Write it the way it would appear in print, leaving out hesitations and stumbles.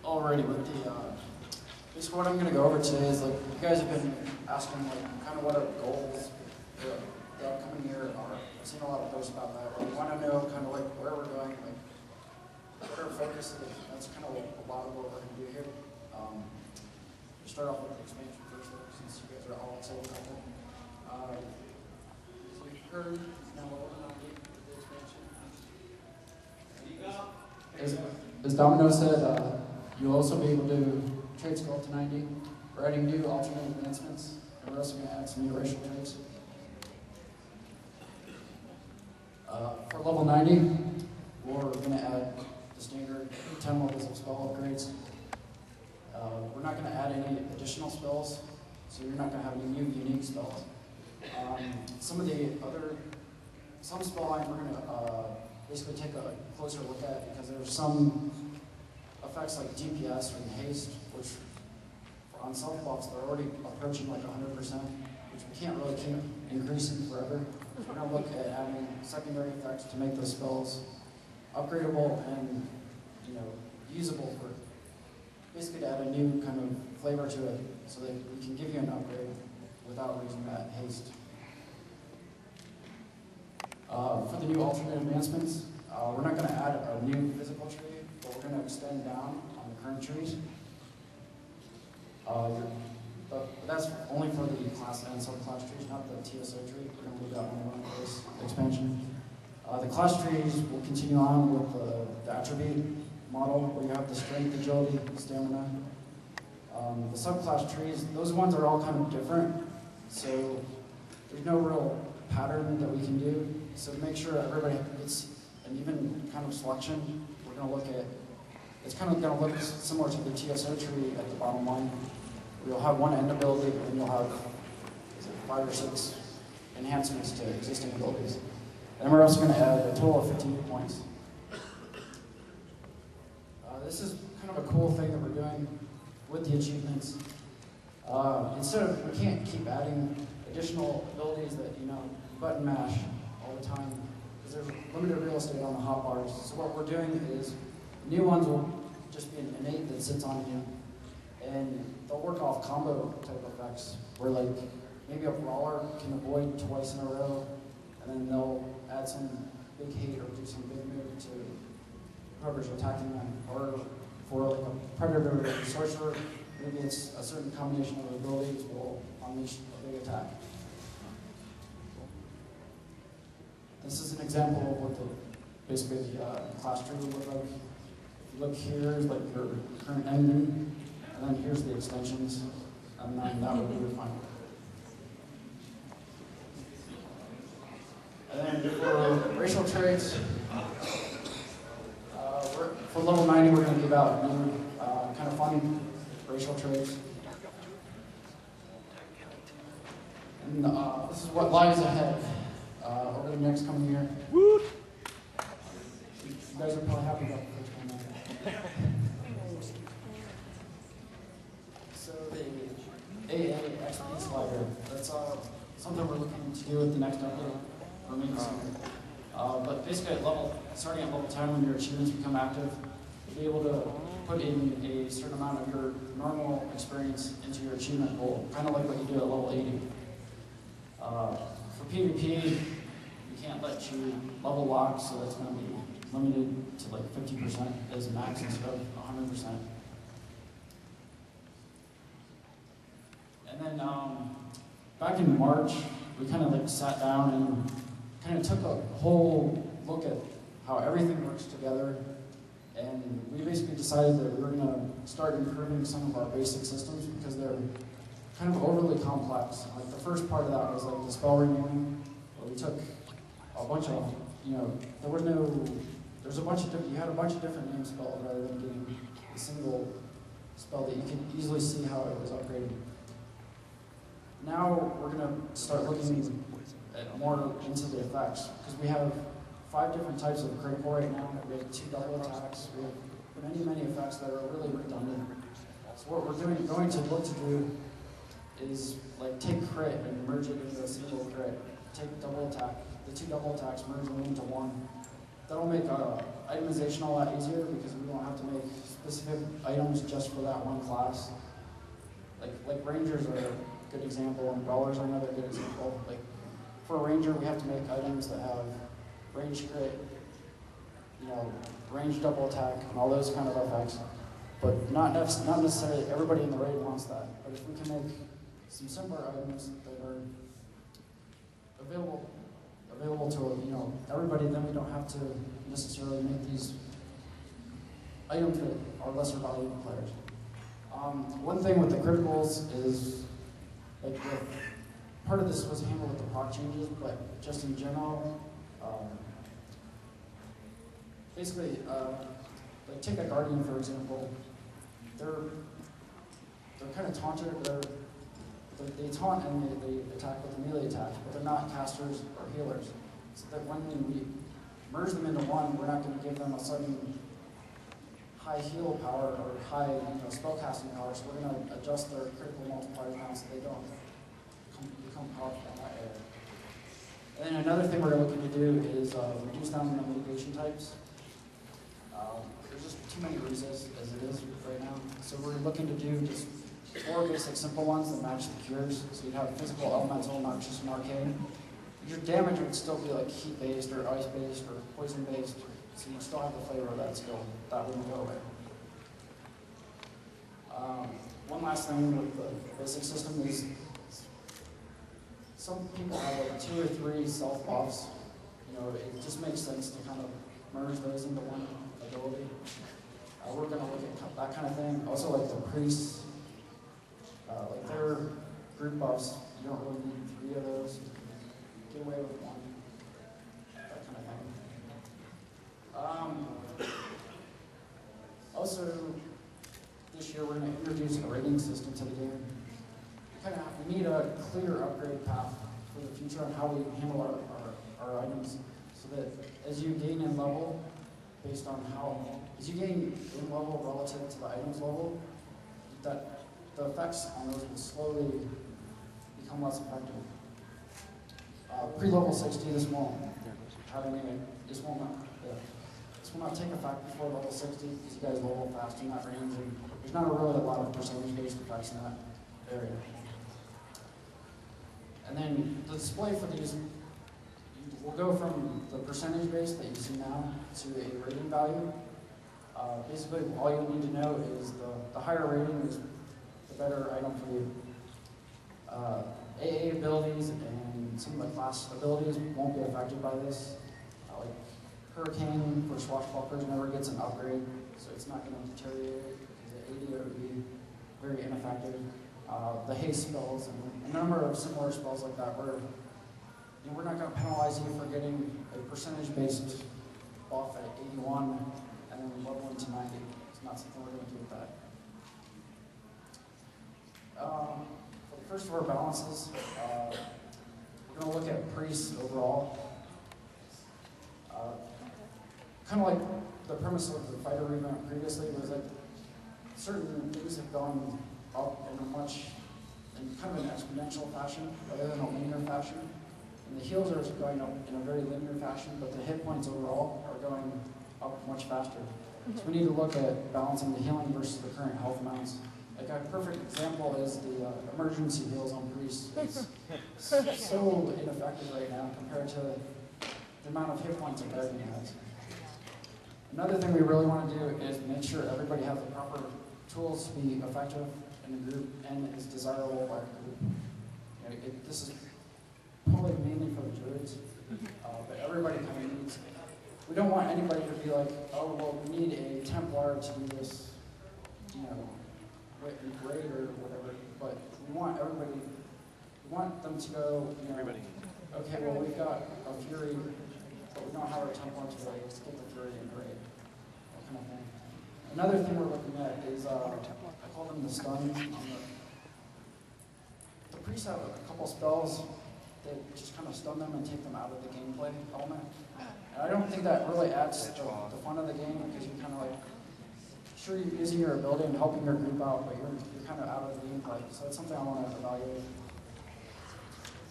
Alrighty, with the basically what I'm going to go over today is like you guys have been asking like kind of what our goals for the upcoming year are. I've seen a lot of posts about that. We want to know kind of like where we're going, like what our focus is. That's kind of a lot of what we're going to do here. We'll start off with the expansion first, though, since you guys are all excited about that. So you've heard now what we're going to do with the expansion. As Domino said, you'll also be able to trade skill up to 90. We're adding new alternate advancements, and we're also going to add some new racial trades. For level 90, we're going to add the standard 10 levels of spell upgrades. We're not going to add any additional spells, so you're not going to have any new unique spells. Some spell lines we're going to basically take a closer look at because there's some effects like DPS or haste, which on some buffs they're already approaching like 100%, which we can't really keep increasing forever. We're going to look at adding secondary effects to make those spells upgradable and usable for basically to add a new kind of flavor to it, so that we can give you an upgrade without losing that haste. For the new alternate advancements, we're not going to add a new physical tree, but we're going to extend down on the current trees. But that's only for the class and subclass trees, not the TSO tree. We're going to leave that one alone for this expansion. The class trees will continue on with the attribute model, where you have the strength, agility, stamina. The subclass trees, those ones are all kind of different, so there's no real pattern that we can do. So to make sure everybody gets an even kind of selection, we're going to look at, it's kind of going to look similar to the TSO tree at the bottom line. You'll have one end ability, and you'll have 5 or 6 enhancements to existing abilities. And we're also going to add a total of 15 points. This is kind of a cool thing that we're doing with the achievements. Instead of, we can't keep adding additional abilities that, button mash all the time, because there's limited real estate on the hotbars. So what we're doing is, new ones will just be an innate that sits on you, and they'll work off combo type effects, where like, maybe a brawler can avoid twice in a row, and then they'll add some big hate or do some big move to whoever's attacking them. Or for like a predator or sorcerer, maybe it's a certain combination of abilities will unleash a big attack. This is an example of what basically the class tree would look like. If you look here, it's like your current engine, and then here's the extensions, and then that would be your final. And then for racial traits, for level 90, we're going to give out new kind of fun racial traits. And this is what lies ahead over the next coming year. You guys are probably happy about the first one. So the AA XP slider, that's something we're looking to do with the next update. But basically, starting at level 10, when your achievements become active, you'll be able to put in a certain amount of your normal experience into your achievement goal, kind of like what you do at level 80. For PvP, we can't let you level lock, so that's going to be limited to like 50% as a max instead of 100%. And then back in March, we kind of like sat down and kind of took a whole look at how everything works together, and we basically decided that we were going to start improving some of our basic systems because they're kind of overly complex. Like the first part of that was like the spell renewing, where we took a bunch of, there's a bunch of different, you had a bunch of different name spells rather than getting a single spell that you can easily see how it was upgraded. Now we're going to start looking more into the effects, because we have 5 different types of critical right now. We have 2 double attacks. We have many effects that are really redundant. So what we're going to look to do is like take crit and merge it into a single crit. Take double attack, the 2 double attacks, merge them into one, that'll make itemization a lot easier because we won't have to make specific items just for that one class. Like Rangers are a good example, and Brawlers are another good example. Like for a Ranger, we have to make items that have range crit, range double attack, and all those kind of effects. But not necessarily everybody in the raid wants that. But if we can make some simpler items that are available to everybody, then we don't have to necessarily make these items that are lesser valued players. One thing with the criticals is part of this was handled with the proc changes, but just in general, basically, like take a Guardian for example. They're kind of taunted. They taunt and they attack with a melee attack, but they're not casters or healers. So that when we merge them into one, we're not going to give them a sudden high heal power or high spell casting power. So we're going to adjust their critical multipliers down so they don't become powerful in that area. And then another thing we're looking to do is reduce down the mitigation types. There's just too many resets as it is right now. So we're looking to do just 4 basic simple ones that match the cures. So you'd have physical, elemental, noxious, and arcane. Your damage would still be like heat-based or ice-based or poison-based. So you'd still have the flavor of that skill. That wouldn't go away. One last thing with the basic system is some people have like 2 or 3 self-buffs. It just makes sense to kind of merge those into one ability. We're going to look at that kind of thing. Also like the priests, like their group buffs, you don't really need 3 of those. Get away with 1. That kind of thing. Also, this year we're going to introduce a rating system to the game. We need a clear upgrade path for the future on how we handle our items, so that as you gain in level, as you gain in level relative to the items level, that the effects on those will slowly become less effective. Pre-level 60, this will not take effect before level 60 because you guys level fast in that range, and there's not really a lot of percentage-based effects in that area. And then the display for these will go from the percentage base that you see now to a rating value. Basically, all you need to know is the higher rating is the better item for you. AA abilities and some of the class abilities won't be affected by this. Like Hurricane for Swashbucklers never gets an upgrade, so it's not going to deteriorate because the 80 would be very ineffective. The haste spells and a number of similar spells like that, where we're not going to penalize you for getting a percentage-based buff at 81 and then leveling to 90. It's not something we're going to do with that. For the first of our balances, we're going to look at priests overall. Kind of like the premise of the fighter revamp previously was that certain things have gone up in kind of an exponential fashion rather than a linear fashion. And the heals are going up in a very linear fashion, but the hit points overall are going up much faster. So we need to look at balancing the healing versus the current health amounts. Like a perfect example is the emergency heals on priests. It's so ineffective right now compared to the amount of hit points a guardian has. Another thing we really want to do is make sure everybody has the proper tools to be effective in the group and is desirable by the group. This is probably mainly for the druids, but everybody kind of needs. We don't want anybody to be like, oh well, we need a Templar to do this, raid or whatever. But we want everybody. We want them to go. Okay, well we've got a Fury, but we don't have our Templar today. Let's get the Fury and raid. That kind of thing. Another thing we're looking at is I call them the stuns. The priests have a couple spells that just kind of stun them and take them out of the gameplay element. And I don't think that really adds to the fun of the game because you're kind of like, sure you're using your ability and helping your group out, but you're kind of out of the gameplay. So that's something I want to evaluate.